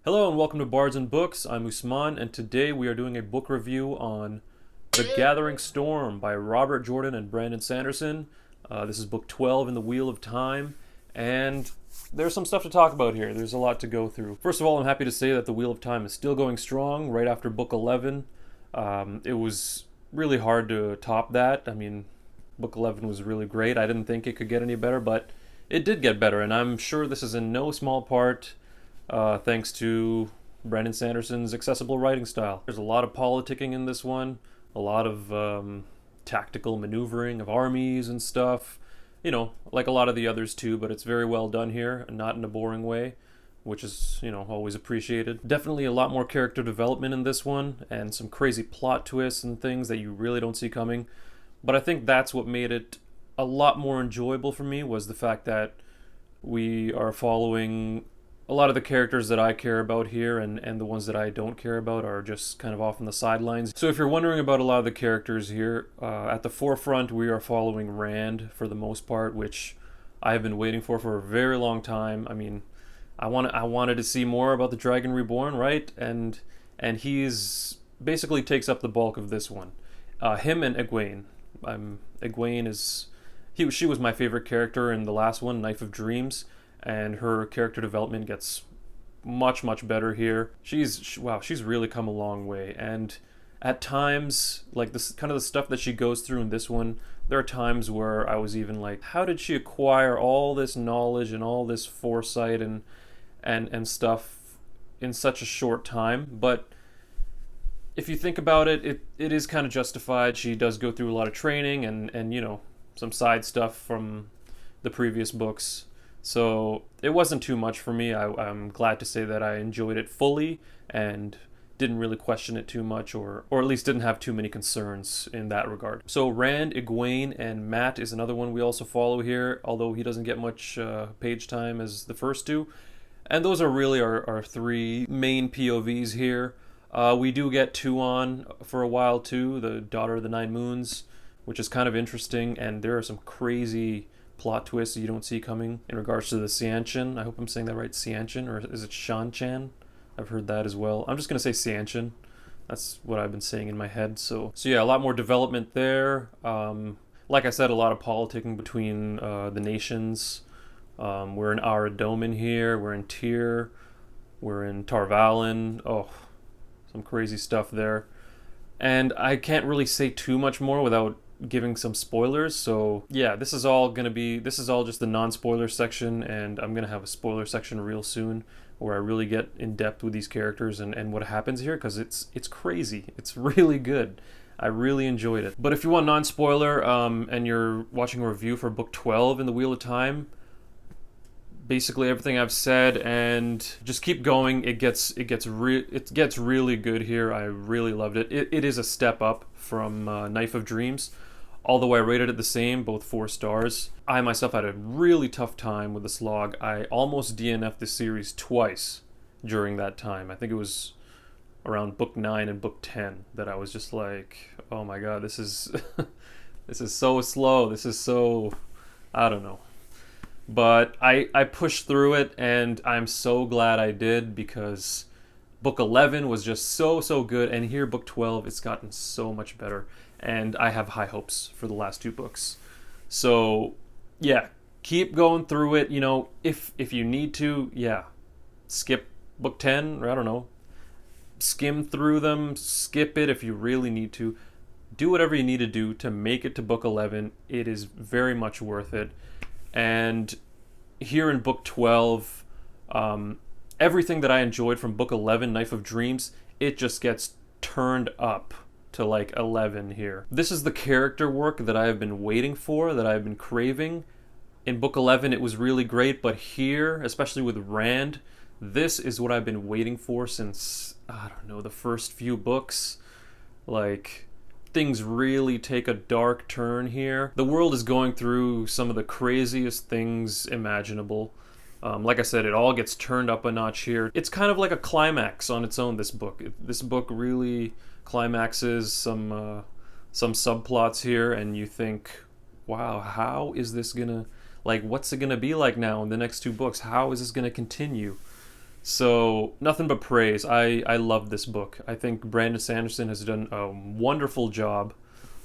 Hello and welcome to Bards and Books. I'm Usman, and today we are doing a book review on The Gathering Storm by Robert Jordan and Brandon Sanderson. This is book 12 in the Wheel of Time, and there's some stuff to talk about here. There's a lot to go through. First of all, I'm happy to say that the Wheel of Time is still going strong right after book 11. It was really hard to top that. I mean, book 11 was really great. I didn't think it could get any better, but it did get better, and I'm sure this is in no small part thanks to Brandon Sanderson's accessible writing style. There's a lot of politicking in this one, a lot of tactical maneuvering of armies and stuff. You know, like a lot of the others too, but it's very well done here, and not in a boring way, which is, always appreciated. Definitely a lot more character development in this one, and some crazy plot twists and things that you really don't see coming. But I think that's what made it a lot more enjoyable for me, was the fact that we are following a lot of the characters that I care about here, and the ones that I don't care about are just kind of off on the sidelines. So if you're wondering about a lot of the characters here, at the forefront we are following Rand for the most part, which I have been waiting for a very long time. I mean, I wanted to see more about the Dragon Reborn, right? And he's basically takes up the bulk of this one. Him and Egwene. Egwene she was my favorite character in the last one, Knife of Dreams, and her character development gets much better here. Wow, she's really come a long way, and at times, like this kind of the stuff that she goes through in this one, there are times where I was even like, how did she acquire all this knowledge and all this foresight and stuff in such a short time? But if you think about it, it is kind of justified. She does go through a lot of training and some side stuff from the previous books. So it wasn't too much for me. I'm glad to say that I enjoyed it fully and didn't really question it too much, or at least didn't have too many concerns in that regard. So Rand, Egwene, and Matt is another one we also follow here, although he doesn't get much page time as the first two. And those are really our three main POVs here. We do get Tuon for a while too, the daughter of the Nine Moons, which is kind of interesting, and there are some crazy plot twists you don't see coming in regards to the Seanchan. I hope I'm saying that right, Seanchan, or is it Shanchan? I've heard that as well. I'm just gonna say Seanchan. That's what I've been saying in my head. So yeah, a lot more development there. Like I said, a lot of politicking between the nations. We're in Aradomin here. We're in Tyr. We're in Tarvalin. Oh, some crazy stuff there. And I can't really say too much more without giving some spoilers. So yeah, this is all just the non-spoiler section, and I'm gonna have a spoiler section real soon where I really get in depth with these characters and what happens here, because it's crazy. It's really good. I really enjoyed it. But if you want non-spoiler and you're watching a review for book 12 in the Wheel of Time, basically everything I've said, and just keep going. It gets really good here. I really loved it. It is a step up from Knife of Dreams, although I rated it the same, both 4 stars. I myself had a really tough time with the slog. I almost DNF'd the series twice during that time. I think it was around book 9 and book 10 that I was just like, oh my god, this is this is so slow. This is so, I don't know. But I pushed through it, and I'm so glad I did, because book 11 was just so good, and here book 12, it's gotten so much better, and I have high hopes for the last 2 books. So yeah, keep going through it. If you need to, yeah, skip book 10, or I don't know, skim through them, skip it if you really need to. Do whatever you need to do to make it to book 11. It is very much worth it. And here in book 12, everything that I enjoyed from book 11, Knife of Dreams, it just gets turned up to like 11 here. This is the character work that I have been waiting for, that I've been craving. In book 11, it was really great, but here, especially with Rand, this is what I've been waiting for since, I don't know, the first few books. Like, things really take a dark turn here. The world is going through some of the craziest things imaginable. Like I said, it all gets turned up a notch here. It's kind of like a climax on its own, this book. This book really climaxes some subplots here, and you think, wow, how is this gonna... Like, what's it gonna be like now in the next two books? How is this gonna continue? So nothing but praise. I love this book. I think Brandon Sanderson has done a wonderful job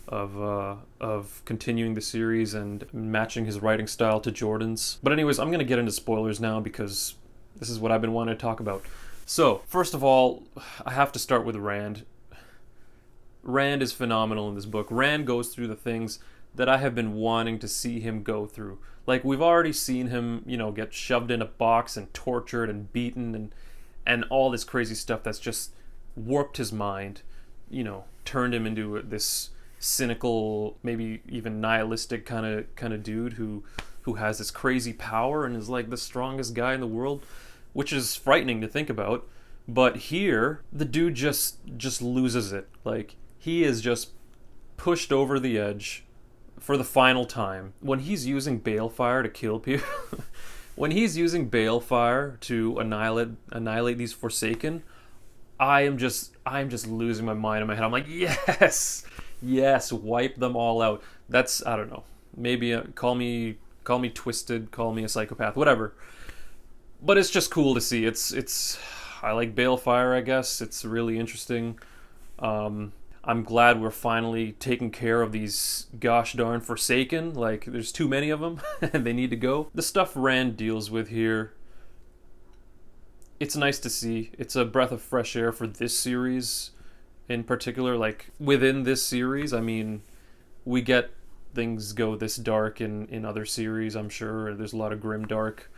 of continuing the series and matching his writing style to Jordan's. But anyways, I'm gonna get into spoilers now because this is what I've been wanting to talk about. So first of all, I have to start with Rand. Rand is phenomenal in this book. Rand goes through the things that I have been wanting to see him go through. Like, we've already seen him, get shoved in a box and tortured and beaten and all this crazy stuff that's just warped his mind, turned him into this cynical, maybe even nihilistic kind of dude who has this crazy power and is like the strongest guy in the world, which is frightening to think about. But here, the dude just loses it. Like, he is just pushed over the edge for the final time. When he's using balefire to kill people, when he's using balefire to annihilate these Forsaken, I am just losing my mind in my head. I'm like, yes, wipe them all out. That's, I don't know. Maybe call me twisted, call me a psychopath, whatever. But it's just cool to see. It's I like balefire, I guess. It's really interesting. I'm glad we're finally taking care of these gosh darn Forsaken. Like, there's too many of them, and they need to go. The stuff Rand deals with here, it's nice to see. It's a breath of fresh air for this series in particular. Like, within this series, I mean, we get things go this dark in other series, I'm sure. There's a lot of grim dark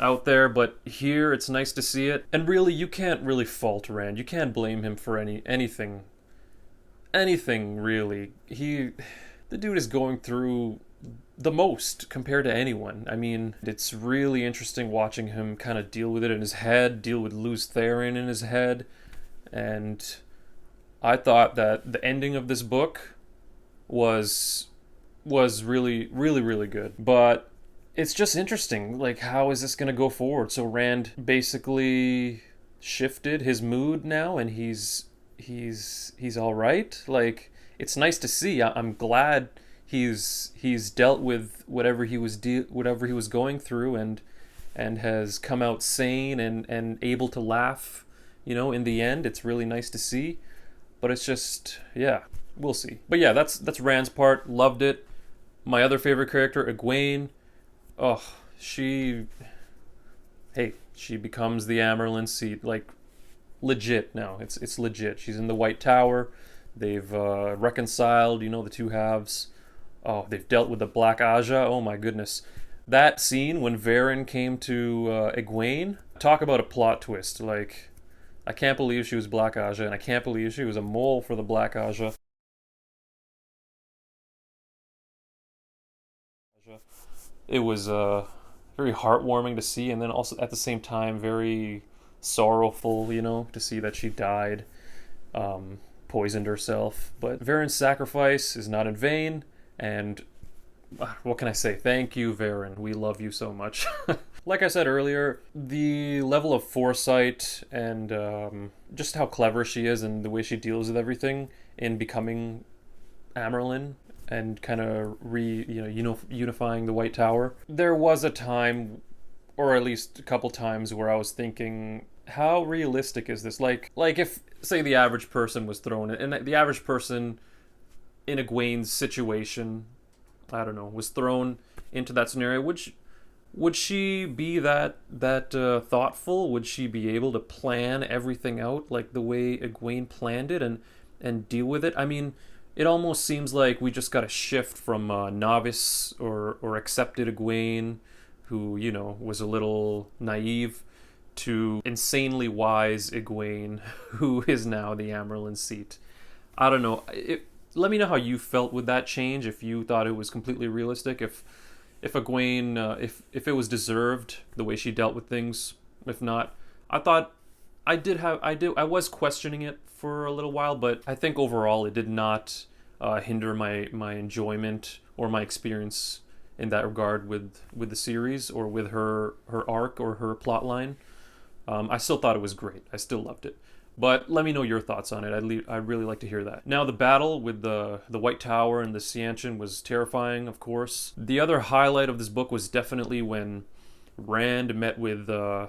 out there, but here it's nice to see it. And really, you can't really fault Rand. You can't blame him for anything really. The dude is going through the most compared to anyone. I mean, it's really interesting watching him kind of deal with it in his head, deal with Luz Therin in his head. And I thought that the ending of this book was really, really, really good. But it's just interesting, like, how is this going to go forward? So Rand basically shifted his mood now, and he's all right. Like, it's nice to see. I'm glad he's dealt with whatever he was going through, and has come out sane and able to laugh. In the end, it's really nice to see. But it's just, yeah, we'll see. But yeah, that's Rand's part. Loved it. My other favorite character, Egwene. Oh, she becomes the Amerlin seat, like, legit now. It's legit. She's in the White Tower. They've reconciled, the two halves. Oh, they've dealt with the Black Aja. Oh my goodness. That scene when Varen came to Egwene, talk about a plot twist. Like, I can't believe she was Black Aja, and I can't believe she was a mole for the Black Aja. It was very heartwarming to see, and then also at the same time very sorrowful, to see that she died, poisoned herself. But Varen's sacrifice is not in vain, and what can I say? Thank you, Varen. We love you so much. Like I said earlier, the level of foresight and just how clever she is and the way she deals with everything in becoming Amerlin and kind of unifying the White Tower. There was a time, or at least a couple times, where I was thinking, how realistic is this? Like if, say, the average person was thrown in, and the average person in Egwene's situation, I don't know, was thrown into that scenario, would she be that thoughtful? Would she be able to plan everything out like the way Egwene planned it and deal with it? I mean, it almost seems like we just got a shift from novice or accepted Egwene, who, was a little naive, to insanely wise Egwene, who is now the Amerlin seat. I don't know. Let me know how you felt with that change, if you thought it was completely realistic, if Egwene, if it was deserved, the way she dealt with things. If not, I was questioning it for a little while, but I think overall it did not hinder my enjoyment or my experience in that regard with the series or with her arc or her plot line. I still thought it was great. I still loved it. But let me know your thoughts on it. I'd really like to hear that. Now, the battle with the White Tower and the Seanchan was terrifying, of course. The other highlight of this book was definitely when Rand met with Daughter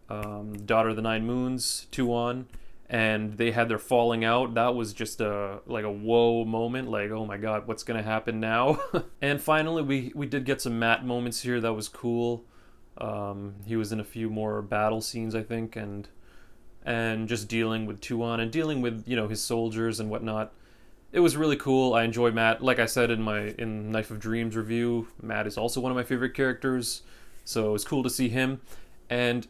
of the Nine Moons, Tuon, and they had their falling out. That was just a whoa moment, like, oh my god, what's gonna happen now? And finally we did get some Matt moments here. That was cool. He was in a few more battle scenes, I think, and just dealing with Tuon and dealing with, his soldiers and whatnot. It was really cool. I enjoy Matt. Like I said in Knife of Dreams review, Matt is also one of my favorite characters, so it was cool to see him. And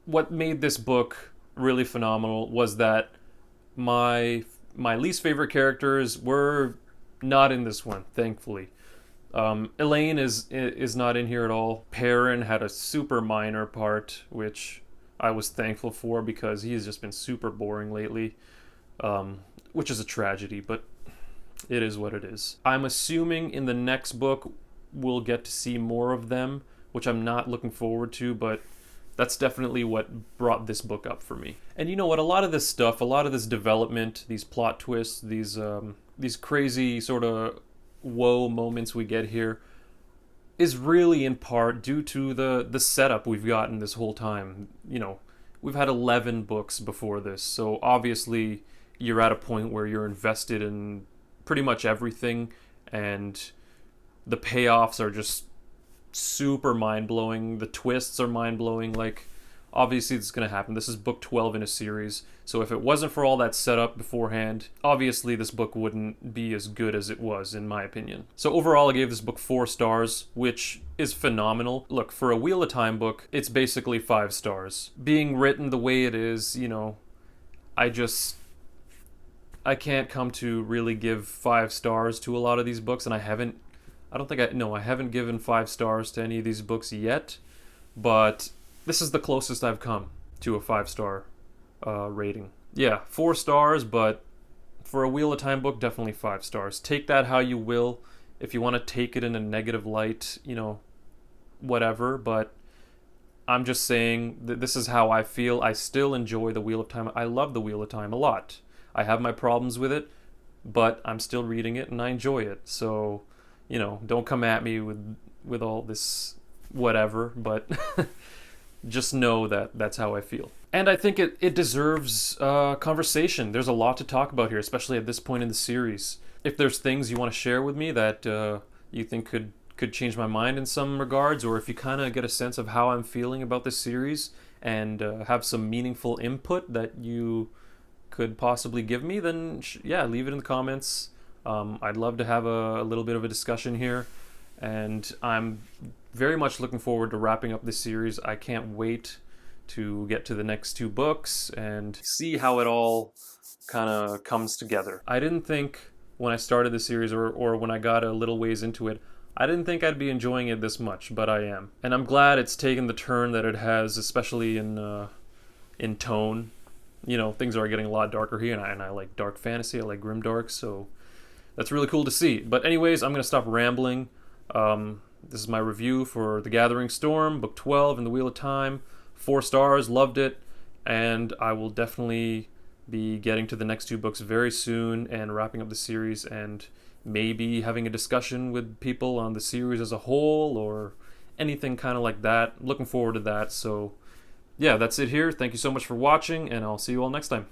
what made this book really phenomenal was that my least favorite characters were not in this one, thankfully. Elaine is not in here at all. Perrin had a super minor part, which I was thankful for because he has just been super boring lately, which is a tragedy, but it is what it is. I'm assuming in the next book we'll get to see more of them, which I'm not looking forward to, but that's definitely what brought this book up for me. And you know what? A lot of this stuff, a lot of this development, these plot twists, these crazy sort of whoa moments we get here, is really in part due to the setup we've gotten this whole time. We've had 11 books before this, so obviously you're at a point where you're invested in pretty much everything, and the payoffs are just super mind-blowing. The twists are mind-blowing. Like, obviously this is going to happen. This is book 12 in a series, so if it wasn't for all that setup beforehand, obviously this book wouldn't be as good as it was, in my opinion. So overall, I gave this book 4 stars, which is phenomenal. Look, for a Wheel of Time book, it's basically 5 stars. Being written the way it is, I can't come to really give 5 stars to a lot of these books, and I haven't given 5 stars to any of these books yet, but this is the closest I've come to a 5-star rating. Yeah, 4 stars, but for a Wheel of Time book, definitely 5 stars. Take that how you will. If you want to take it in a negative light, whatever, but I'm just saying that this is how I feel. I still enjoy the Wheel of Time. I love the Wheel of Time a lot. I have my problems with it, but I'm still reading it and I enjoy it. So, don't come at me with all this whatever, but just know that that's how I feel. And I think it deserves conversation. There's a lot to talk about here, especially at this point in the series. If there's things you want to share with me that you think could change my mind in some regards, or if you kind of get a sense of how I'm feeling about this series and have some meaningful input that you could possibly give me, then leave it in the comments. I'd love to have a little bit of a discussion here, and I'm very much looking forward to wrapping up this series. I can't wait to get to the next 2 books and see how it all kind of comes together. I didn't think when I started the series or when I got a little ways into it, I didn't think I'd be enjoying it this much, but I am. And I'm glad it's taken the turn that it has, especially in tone. Things are getting a lot darker here, and I like dark fantasy, I like grimdark, so that's really cool to see. But anyways, I'm going to stop rambling. This is my review for The Gathering Storm, Book 12 in the Wheel of Time. 4 stars, loved it, and I will definitely be getting to the next 2 books very soon and wrapping up the series and maybe having a discussion with people on the series as a whole or anything kind of like that. Looking forward to that. So yeah, that's it here. Thank you so much for watching, and I'll see you all next time.